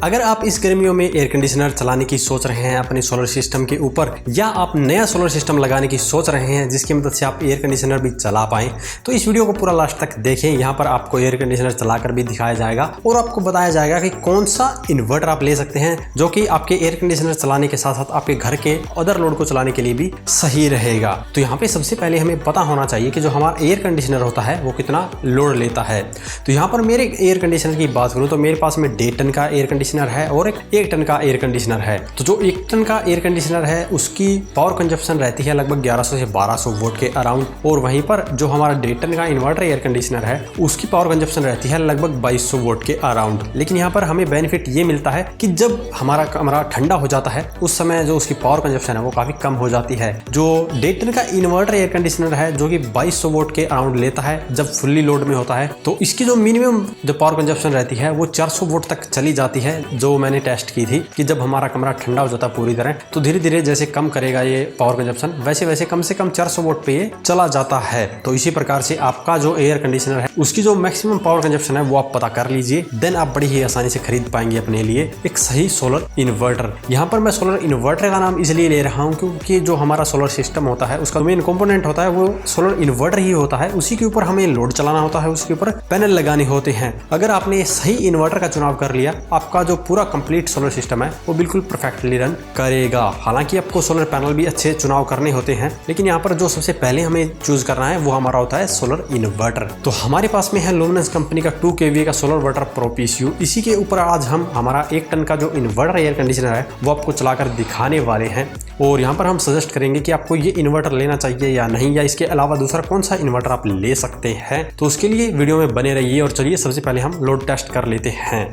अगर आप इस गर्मियों में एयर कंडीशनर चलाने की सोच रहे हैं अपने सोलर सिस्टम के ऊपर, या आप नया सोलर सिस्टम लगाने की सोच रहे हैं जिसकी मदद से आप एयर कंडीशनर भी चला पाएं, तो इस वीडियो को पूरा लास्ट तक देखें। यहाँ पर आपको एयर कंडीशनर चलाकर भी दिखाया जाएगा और आपको बताया जाएगा कि कौन सा इन्वर्टर आप ले सकते हैं जो कि आपके एयर कंडीशनर चलाने के साथ साथ आपके घर के अदर लोड को चलाने के लिए भी सही रहेगा। तो यहाँ पे सबसे पहले हमें पता होना चाहिए कि जो हमारा एयर कंडीशनर होता है वो कितना लोड लेता है। तो यहाँ पर मेरे एयर कंडीशनर की बात करूँ तो मेरे पास में 1.5 टन का एयर कंडीशनर है और एक 1 टन का एयर कंडीशनर है। तो जो 1 टन का एयर कंडीशनर है उसकी पावर कंजप्शन रहती है लगभग 1100 से 1200 वोल्ट के अराउंड, और वहीं पर जो हमारा 1.5 टन का इन्वर्टर एयर कंडीशनर है उसकी पावर कंजप्शन रहती है लगभग 2200 वोल्ट के अराउंड। लेकिन यहाँ पर हमें बेनिफिट ये मिलता है कि जब हमारा कमरा ठंडा हो जाता है उस समय जो उसकी पावर कंजप्शन है वो काफी कम हो जाती है। जो 1.5 टन का इन्वर्टर एयर कंडीशनर है जो कि 2200 वोल्ट के अराउंड लेता है जब फुल्ली लोड में होता है, तो इसकी जो मिनिमम जो पावर कंजप्शन रहती है वो 400 वोल्ट तक चली जाती है। जो मैंने टेस्ट की थी कि जब हमारा कमरा ठंडा हो जाता है पूरी तरह तो धीरे धीरे जैसे कम करेगा ये पावर कंजप्शन, वैसे वैसे कम से कम 400 वोल्ट पे ये चला जाता है। तो इसी प्रकार से आपका जो एयर कंडीशनर है उसकी जो मैक्सिमम पावर कंजप्शन है वो आप पता कर लीजिए, देन आप बड़ी ही आसानी से खरीद पाएंगे अपने लिए एक सही सोलर इन्वर्टर। यहाँ पर मैं सोलर इन्वर्टर का नाम इसलिए ले रहा हूँ क्योंकि जो हमारा सोलर सिस्टम होता है उसका मेन कंपोनेंट होता है वो सोलर इन्वर्टर ही होता है। उसी के ऊपर हमें लोड चलाना होता है, उसके ऊपर पैनल लगाने होते हैं। अगर आपने सही इन्वर्टर का चुनाव कर लिया, आपका जो पूरा कंप्लीट सोलर सिस्टम है वो बिल्कुल परफेक्टली रन करेगा। हालांकि आपको सोलर पैनल भी अच्छे चुनाव करने होते हैं, लेकिन यहाँ पर जो सबसे पहले हमें चूज करना है वो हमारा होता है सोलर इन्वर्टर। तो हमारे पास में है लुमिनस कंपनी का 2 kVA का सोलर वाटर प्रो PCU। इसी के ऊपर आज हम हमारा 1 टन का जो इन्वर्टर एयर कंडीशनर है वो आपको चलाकर दिखाने वाले हैं, और यहाँ पर हम सजेस्ट करेंगे कि आपको ये इन्वर्टर लेना चाहिए या नहीं, या इसके अलावा दूसरा कौन सा इन्वर्टर आप ले सकते हैं। तो उसके लिए वीडियो में बने रहिए और चलिए सबसे पहले हम लोड टेस्ट कर लेते हैं।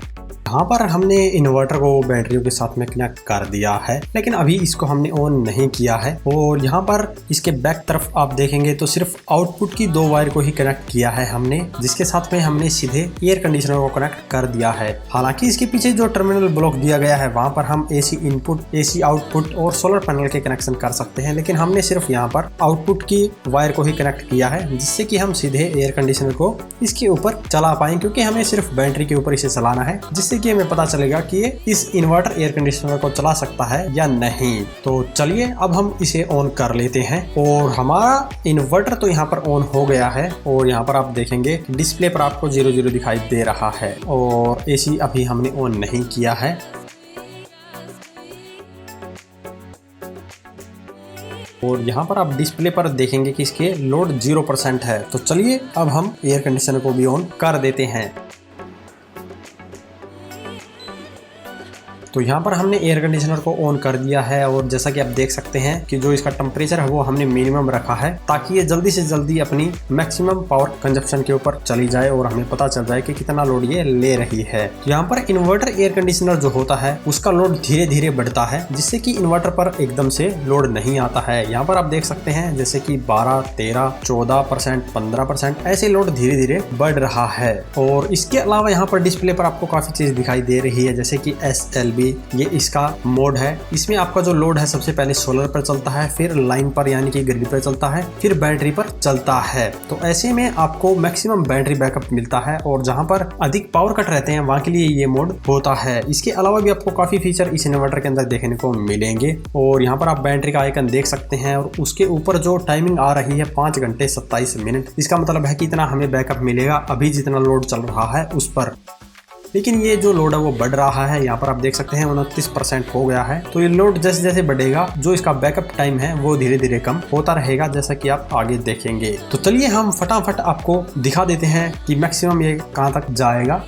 यहाँ पर हमने इन्वर्टर को बैटरियों के साथ में कनेक्ट कर दिया है, लेकिन अभी इसको हमने ऑन नहीं किया है। और यहाँ पर इसके बैक तरफ आप देखेंगे तो सिर्फ आउटपुट की 2 वायर को ही कनेक्ट किया है हमने, जिसके साथ में हमने सीधे एयर कंडीशनर को कनेक्ट कर दिया है। हालांकि इसके पीछे जो टर्मिनल ब्लॉक दिया गया है वहाँ पर हम AC इनपुट, AC आउटपुट और सोलर पैनल के कनेक्शन कर सकते हैं, लेकिन हमने सिर्फ यहाँ पर आउटपुट की वायर को ही कनेक्ट किया है, जिससे कि हम सीधे एयर कंडीशनर को इसके ऊपर चला पाए, क्योंकि हमें सिर्फ बैटरी के ऊपर इसे चलाना है, जिससे कि हमें पता चलेगा कि ये इस इन्वर्टर एयर कंडीशनर को चला सकता है या नहीं। तो चलिए अब हम इसे ऑन कर लेते हैं। और हमारा इन्वर्टर तो यहाँ पर ऑन हो गया है, और यहाँ पर आप देखेंगे डिस्प्ले पर आपको 00 दिखाई दे रहा है, और AC अभी हमने ऑन नहीं किया है। और यहाँ पर आप डिस्प्ले पर देखेंगे कि इसके लोड 0% है। तो चलिए अब हम एयर कंडीशनर को भी ऑन कर देते हैं। तो यहाँ पर हमने एयर कंडीशनर को ऑन कर दिया है, और जैसा कि आप देख सकते हैं कि जो इसका टेम्परेचर है वो हमने मिनिमम रखा है, ताकि ये जल्दी से जल्दी अपनी मैक्सिमम पावर कंजप्शन के ऊपर चली जाए और हमें पता चल जाए कि कितना लोड ये ले रही है। तो यहाँ पर इन्वर्टर एयर कंडीशनर जो होता है उसका लोड धीरे धीरे बढ़ता है, जिससे कि इन्वर्टर पर एकदम से लोड नहीं आता है। यहाँ पर आप देख सकते हैं जैसे कि 12, 13, 14%, 15% ऐसे लोड धीरे धीरे बढ़ रहा है। और इसके अलावा यहाँ पर डिस्प्ले पर आपको काफी चीज दिखाई दे रही है, जैसे कि SLB, ये इसका मोड है। इसमें आपका जो लोड है सबसे पहले सोलर पर चलता है, फिर लाइन पर यानी कि ग्रिड पर चलता है, फिर बैटरी पर चलता है। तो ऐसे में आपको मैक्सिमम बैटरी बैकअप मिलता है, और जहां पर अधिक पावर कट रहते हैं वहां के लिए ये मोड होता है। इसके अलावा भी आपको काफी फीचर इस इन्वर्टर के अंदर देखने को मिलेंगे। और यहाँ पर आप बैटरी का आइकन देख सकते हैं, और उसके ऊपर जो टाइमिंग आ रही है 5 घंटे 27 मिनट, इसका मतलब है कि इतना हमें बैकअप मिलेगा अभी जितना लोड चल रहा है उस पर। लेकिन ये जो लोड है वो बढ़ रहा है। यहाँ पर आप देख सकते हैं 29% हो गया है। तो ये लोड जैसे जैसे बढ़ेगा जो इसका बैकअप टाइम है वो धीरे धीरे कम होता रहेगा, जैसा कि आप आगे देखेंगे। तो चलिए हम फटाफट आपको दिखा देते हैं कि मैक्सिमम ये कहाँ तक जाएगा।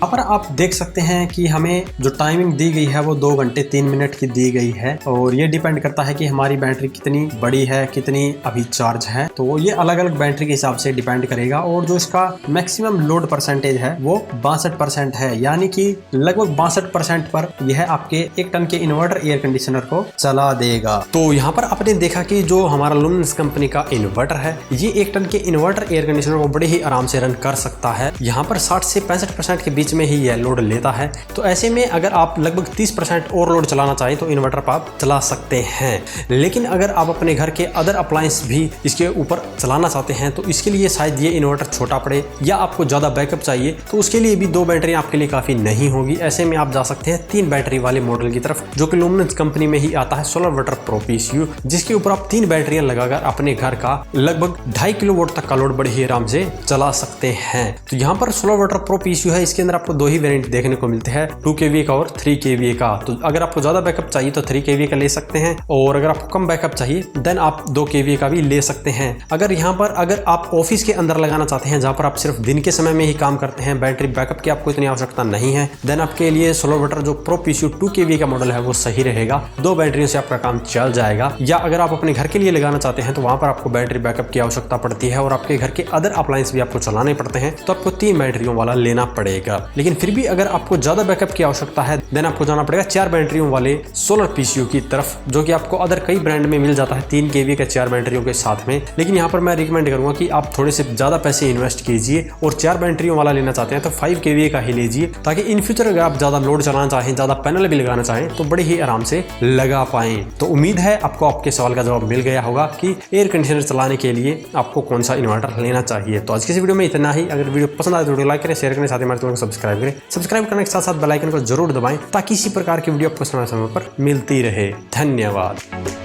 यहाँ पर आप देख सकते हैं कि हमें जो टाइमिंग दी गई है वो 2 घंटे 3 मिनट की दी गई है और ये डिपेंड करता है कि हमारी बैटरी कितनी बड़ी है, कितनी अभी चार्ज है। तो ये अलग अलग बैटरी के हिसाब से डिपेंड करेगा और जो इसका मैक्सिमम लोड परसेंटेज है वो 62% है, यानी कि लगभग 62% पर यह आपके 1 टन के इन्वर्टर एयर कंडीशनर को चला देगा। तो यहाँ पर आपने देखा कि जो हमारा लुमिनस कंपनी का इन्वर्टर है ये 1 टन के इन्वर्टर एयर कंडीशनर को बड़े ही आराम से रन कर सकता है। यहाँ पर 60 से 65% के बीच में ही यह लोड लेता है। तो ऐसे में अगर आप लगभग 30% और लोड चलाना चाहें तो इन्वर्टर पर आप चला सकते हैं, लेकिन अगर आप अपने घर के अदर अप्लायंस भी इसके ऊपर चलाना चाहते हैं तो इसके लिए शायद ये इन्वर्टर छोटा पड़े या आपको ज़्यादा बैकअप चाहिए, तो उसके लिए भी 2 बैटरी आपके लिए काफ़ी नहीं होगी। ऐसे में आप जा सकते हैं 3 बैटरी वाले मॉडल की तरफ, जो कि लुमिनस कंपनी में ही आता है SolarVator Pro PCU, जिसके ऊपर आप 3 बैटरियां लगाकर अपने घर का लगभग 2.5 किलोवाट तक का लोड बड़े ही आराम से चला सकते हैं। तो यहाँ पर SolarVator Pro PCU है, इसके अंदर आपको 2 ही वेरिएंट देखने को मिलते हैं, 2 kVA का और 3 kVA का। तो अगर आपको ज़्यादा बैकअप चाहिए तो 3 kVA का ले सकते हैं और अगर आपको कम बैकअप चाहिए देन आप 2 kVA का भी ले सकते हैं। अगर आप ऑफिस के अंदर लगाना चाहते हैं जहाँ पर आप सिर्फ दिन के समय में ही काम करते हैं, बैटरी बैकअप की आपको इतनी आवश्यकता नहीं है, देन आपके लिए SolarVator जो Pro PCU 2 kVA का मॉडल है वो सही रहेगा। 2 बैटरियों से आपका काम चल जाएगा। या अगर आप अपने घर के लिए लगाना चाहते हैं तो वहां पर आपको बैटरी बैकअप की आवश्यकता पड़ती है और आपके घर के अदर अप्लायंस भी आपको चलाने पड़ते हैं, तो आपको 3 बैटरियों वाला लेना पड़ेगा। लेकिन फिर भी अगर आपको ज्यादा बैकअप की आवश्यकता है देन आपको जाना पड़ेगा 4 बैटरियों वाले सोलर PCU की तरफ, जो कि आपको अदर कई ब्रांड में मिल जाता है 3 kVA के 4 बैटरियों के साथ में। लेकिन यहाँ पर मैं रिकमेंड करूंगा कि आप थोड़े से ज्यादा पैसे इन्वेस्ट कीजिए और 4 बैटरियों वाला लेना चाहते हैं तो 5 kVA का ही लीजिए, ताकि इन फ्यूचर अगर आप ज्यादा लोड चलाना चाहें, ज्यादा पैनल भी लगाना चाहें तो बड़े ही आराम से लगा पाएं। तो उम्मीद है आपको आपके सवाल का जवाब मिल गया होगा कि एयर कंडीशनर चलाने के लिए आपको कौन सा इन्वर्टर लेना चाहिए। तो आज की इस वीडियो में इतना ही। अगर वीडियो पसंद आए तो वीडियो लाइक करें, शेयर करें, साथ ही हमारे चैनल को सब्सक्राइब करें। सब्सक्राइब करने के साथ साथ बेल आइकन को जरूर दबाएं ताकि इसी प्रकार की वीडियो आपको समय समय पर मिलती रहे। धन्यवाद।